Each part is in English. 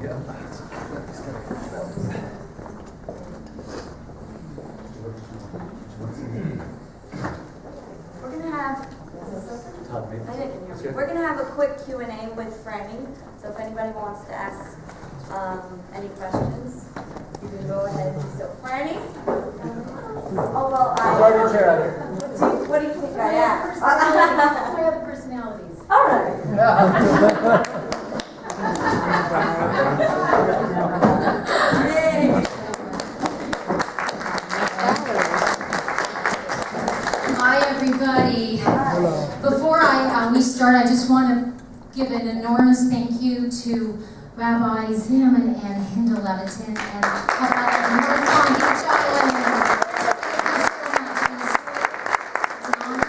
We're gonna have a quick Q&A with Frannie. So if anybody wants to ask any questions, you can go ahead and do so. Frannie? Oh well, what do you think I am? We have personalities. All right. Hi, everybody. Before we start, I just want to give an enormous thank you to Rabbi Zaman and Hinda Levitin and North Palm Beach Island. Thank you so much. It's an honor.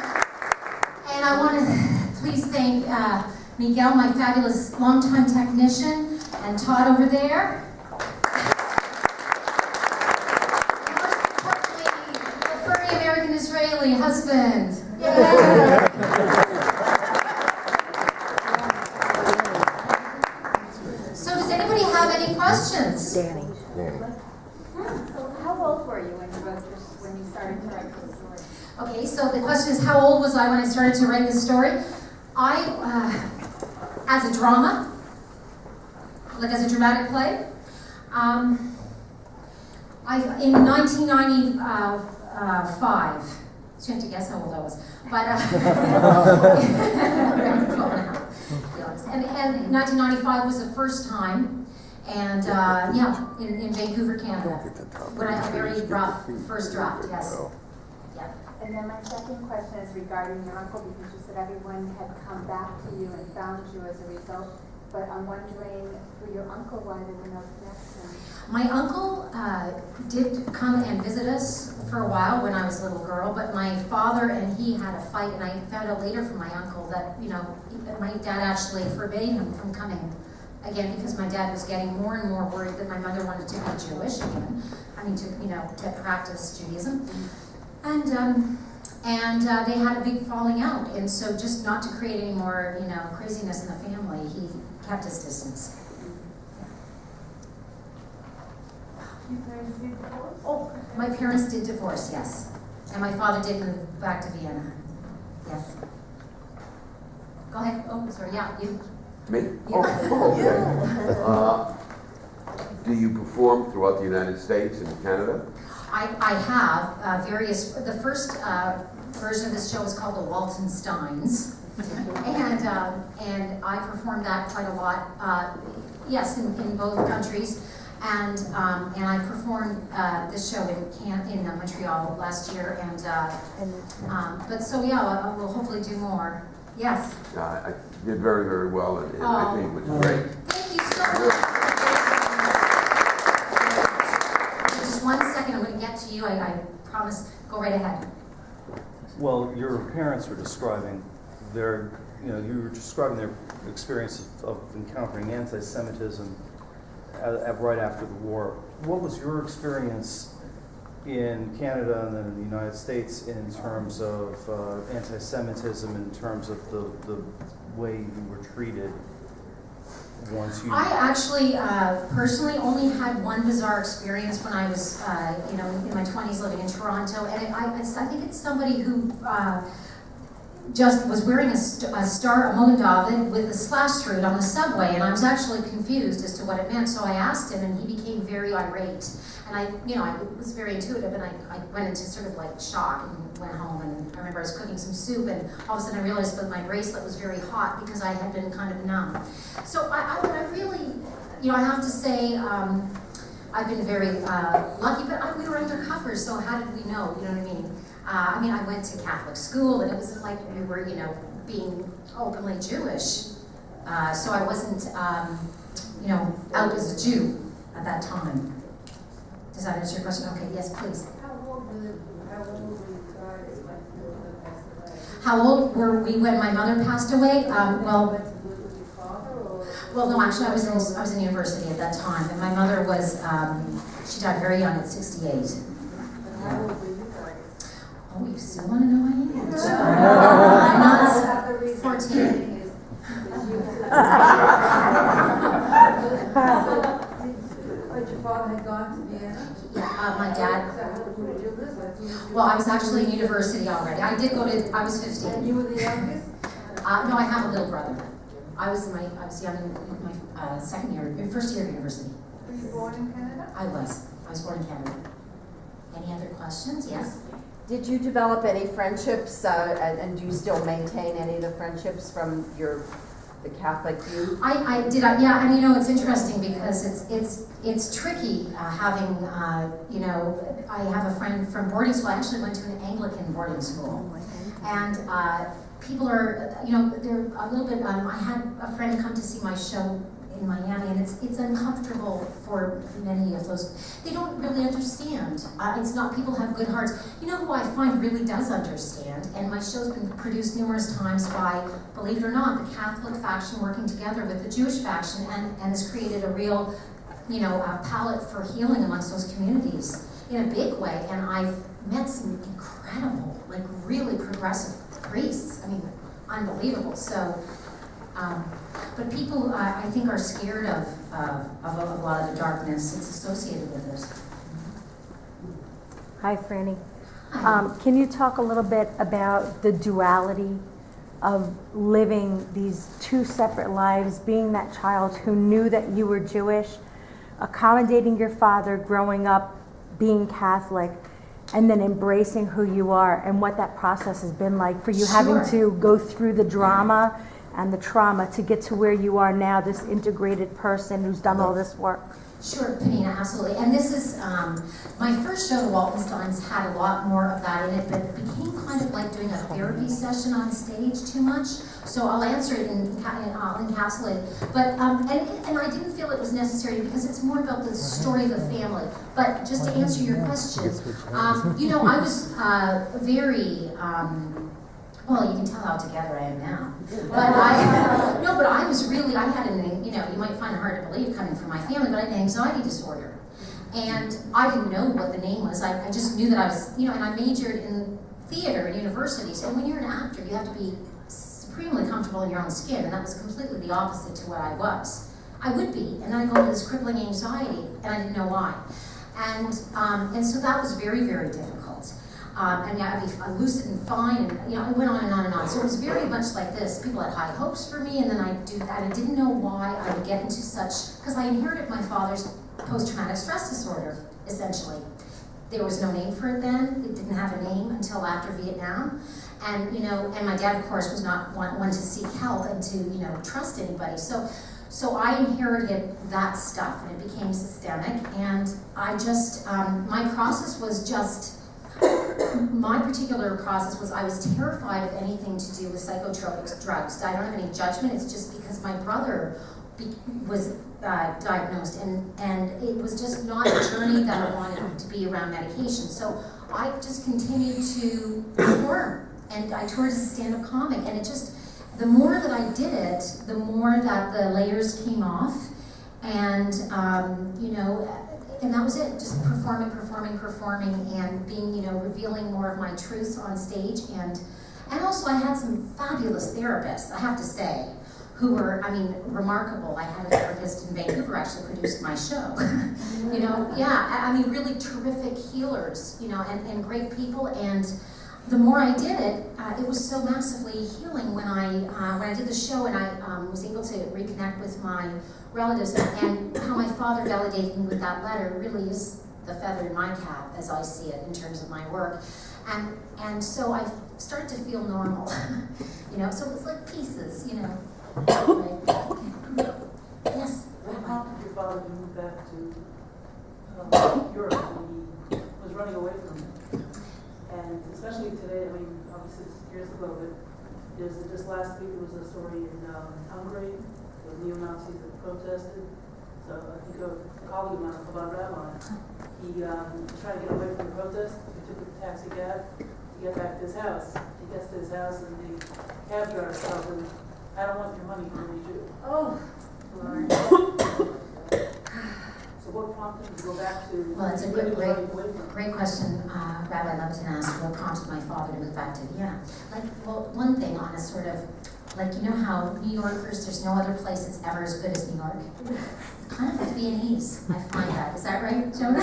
And I want to please thank Miguel, my fabulous longtime technician, and Todd over there. Israeli husband. Yeah. So does anybody have any questions? Danny. So how old were you when you started to write this story? Okay, so the question is, how old was I when I started to write this story? As a drama, like as a dramatic play, in 1995, so you have to guess how old I was, but and 1995 was the first time, and in Vancouver, Canada, when I had a very rough first draft, yes. Yeah. And then my second question is regarding your uncle, because you said everyone had come back to you and found you as a result, but I'm wondering, for your uncle, why there were no connections? My uncle did come and visit us for a while when I was a little girl, but my father and he had a fight, and I found out later from my uncle that, my dad actually forbade him from coming again because my dad was getting more and more worried that my mother wanted to be Jewish again. To practice Judaism. And they had a big falling out, and so just not to create any more, craziness in the family, he kept his distance. Your parents did divorce? Oh, my parents did divorce, yes. And my father did move back to Vienna. Yes. Go ahead. Oh, sorry. Yeah, you. Me? Yeah. Oh, okay. Do you perform throughout the United States and Canada? I have various. The first version of this show is called The Waltonsteins, and I performed that quite a lot. Yes, in both countries. And I performed this show in Montreal last year, but so yeah, we'll hopefully do more. Yes. I did very, very well, and I think it was great. Thank you so much. Just 1 second, I'm going to get to you. I promise. Go right ahead. Well, your parents were describing you were describing their experience of encountering anti-Semitism right after the war. What was your experience in Canada and then in the United States in terms of anti-Semitism, in terms of the way you were treated once you... I actually personally only had one bizarre experience when I was in my 20s living in Toronto, and I think it's somebody who just was wearing a Mogen David with a slash through it on the subway, and I was actually confused as to what it meant, so I asked him, and he became very irate. And I was very intuitive, and I went into sort of like shock and went home, and I remember I was cooking some soup, and all of a sudden I realized that my bracelet was very hot because I had been kind of numb. So I really, I have to say, I've been very lucky, but we were undercover, so how did we know, you know what I mean? I went to Catholic school, and it wasn't like we were, being openly Jewish. So I wasn't, out as a Jew at that time. Does that answer your question? Okay, yes, please. How old were you guys when your mother passed away? How old were we when my mother passed away? Well, no, actually, I was in university at that time, and my mother was, she died very young at 68. And how old were you guys? Oh, you still want to know my age? I'm not 14. But your father had gone to Vienna? My dad, So who did you live with? well, I was actually in university already. I did go to, I was And 15. you were the youngest? No, I have a little brother. I was young in my first year of university. Were you born in Canada? I was born in Canada. Any other questions? Yes? Did you develop any friendships, and do you still maintain any of the friendships from the Catholic youth? I did, yeah, and you know, it's interesting because it's tricky having, you know, I have a friend from boarding school. I actually went to an Anglican boarding school. And people are, you know, they're a little bit, I had a friend come to see my show in Miami, and it's uncomfortable for many of those. They don't really understand. It's not, people have good hearts. You know who I find really does understand, and my show's been produced numerous times by, believe it or not, the Catholic faction working together with the Jewish faction, and has created a real, you know, palette for healing amongst those communities in a big way. And I've met some incredible, like really progressive priests. I mean, unbelievable. So, but people, I think, are scared of a lot of the darkness that's associated with this. Hi, Frannie. Hi. Can you talk a little bit about the duality of living these two separate lives, being that child who knew that you were Jewish, accommodating your father, growing up, being Catholic, and then embracing who you are, and what that process has been like for you, having to go through the drama and the trauma to get to where you are now, this integrated person who's done all this work? Sure, Panina, absolutely. And this is, my first show, The Waltonsteins, had a lot more of that in it, but it became kind of like doing a therapy session on stage too much. So I'll answer it I'll encapsulate it. But, and I didn't feel it was necessary because it's more about the story of the family. But just to answer your question, you know, I was very, well, you can tell how together I am now. But no, but I was really, I had an, you know, you might find it hard to believe coming from my family, but I had an anxiety disorder. And I didn't know what the name was. I just knew that I was, you know, and I majored in theater at universities. And when you're an actor, you have to be supremely comfortable in your own skin. And that was completely the opposite to what I was. I would be, and then I go into this crippling anxiety, and I didn't know why. And so that was very, very difficult. And yeah, I'd be lucid and fine, and you know, it went on and on and on. So it was very much like this. People had high hopes for me, and then I'd do that. I didn't know why I would get into such, because I inherited my father's post-traumatic stress disorder, essentially. There was no name for it then. It didn't have a name until after Vietnam. And, you know, and my dad, of course, was not one to seek help and to, you know, trust anybody. So I inherited that stuff, and it became systemic. And I just, my process was just, my particular process was I was terrified of anything to do with psychotropic drugs. I don't have any judgment. It's just because my brother was diagnosed, and it was just not a journey that I wanted to be around medication. So I just continued to perform, and I toured as a stand-up comic, and it just, the more that I did it, the more that the layers came off, and you know, and that was it, just performing, and being, you know, revealing more of my truths on stage. And also I had some fabulous therapists, I have to say, who were, I mean, remarkable. I had a therapist in Vancouver actually produced my show. You know, yeah, I mean, really terrific healers, you know, and great people. And the more I did it, it was so massively healing when I did the show, and I was able to reconnect with my relatives, and how my father validated me with that letter really is the feather in my cap, as I see it, in terms of my work. And so I started to feel normal, you know, so it was like pieces, you know. Yes? What prompted your father to move back to Europe when he was running away from it? And especially today, I mean, obviously it's years ago, but just last week there was a story in Hungary, the neo-Nazis that protested. So I think a colleague of mine, Chabad Rabbi, he tried to get away from the protest. He took a taxi cab to get back to his house. He gets to his house, and the cab driver tells him, "I don't want your money from the Jew." Oh, Lord. So what prompted him to go back to? Well, it's a great question, Rabbi Levitin asked. What prompted my father to move back to Vienna? Like, well, one thing on a sort of Like, you know how New Yorkers, there's no other place that's ever as good as New York? Kind of the Viennese, I find that. Is that right, Jonah?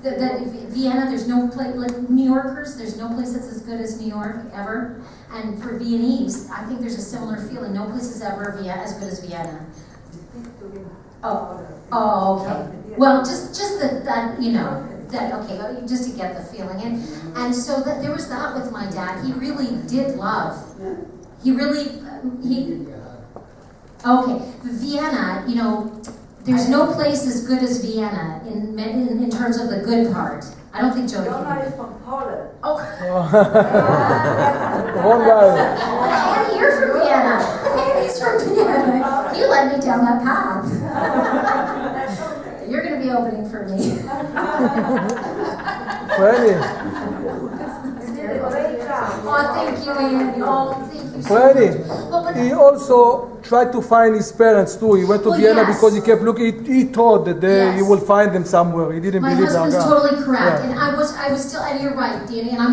that Vienna, there's no place, like New Yorkers, there's no place that's as good as New York ever. And for Viennese, I think there's a similar feeling. No place is ever as good as Vienna. Oh, okay. Well, just that, you know, that, okay, just to get the feeling. And so there was that with my dad. He really did love. Okay, Vienna, you know, there's no place as good as Vienna in terms of the good part. I don't think Joey Jonah can. is from Poland. Oh. Wrong guy. Annie, you're from Vienna. Annie's from Vienna. You led me down that path. You're going to be opening for me. Frannie, Oh, thank you, Annie. Oh, thank you so Frannie, much. Well, but, he also tried to find his parents too. He went to Well, Vienna yes. because he kept looking. He thought that Yes. he will find them somewhere. He didn't my believe husband's that. totally correct, Yeah. and I was still, and you're right, Danny, and I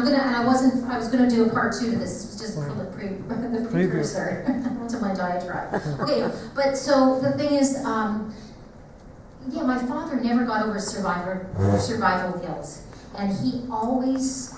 was gonna do a part 2 to this. This was just the precursor to my diatribe. Okay, but so the thing is, yeah, my father never got over survival guilt, and he always